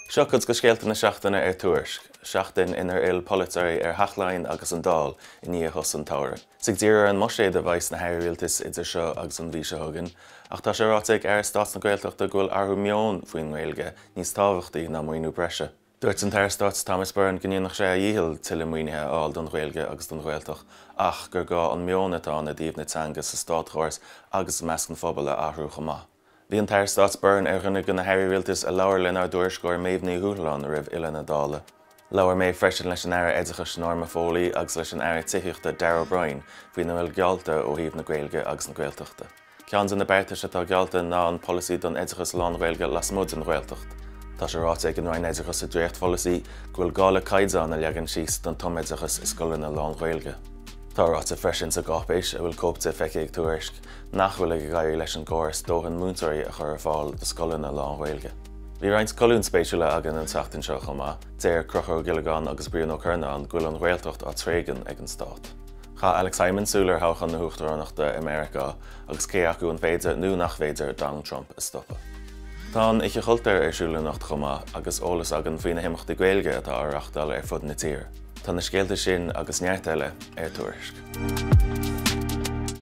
Seo chud go scéalta na seachtaine Tuairisc, seachtain inar Pulitzer Hachlein agus an Dáil in níochos an Táire. Sig dír an mosé de bhais na hairíaltas idir seo agus an bhíseán, ach tá sé rátaigh Stát na Gaeltachta gúil arthú meón faoin Gaeilge níos tábhachtaí na muoinú breise. Dúirt an Stát Thomas Byrne go nach sé a dhíthil til muoinethe áil don Gaeilge agus don Gaeltach, ach gur gá an meón atá na díobh na teanga sa Stát agus meascan phobal a athrú chomá. Bhí an Stát Byrne rinne go na hairíaltas a leabhar lena Tuairisc gur méobhnaí húthláán a raibh ile na dála. Leabhar méid freisin leis an air éidechas Norma Foley agus leis an air tithiachta Darragh O'Brien faoin na bhfuil gealta ó thaobh na Gaeilge agus na Gaeltachta. Ceann na beirteas atá gealta ná an policy don éidechas lán Gaeilge las mud an Gaeltacht. Tá sé rátaigh an roiin éidechas a dréocht policy ghfuil gála caidzán a leagan síos don tom éidechas is scoil na lán Gaeilge. Tá ráta freisin sa gcápéis a bhfuil cópta feiceigh Tuairisc nach bhfuil ag gaiir leis an córas dóthain múntarí a chur fáil do scoil na lán Gaeilge. Bhí roinnt colún spéisiúla agan an seachtain seo chomá, déir crochó Gilligan agus Brian O'Kernán gúil an Gaeltacht á trégan ag an Stát. Cha Alex Simon súlar háchan na Huachtaránachta America agus cé acu an féidir nó nach féidir Donald Trump a stoppa. Tá ich chultar siúla nacht chomá agus ólas agan faoina himachta Gaeilge atá ar achtal fud na tír. Tá na scéalta sin agus neart eile Tuairisc.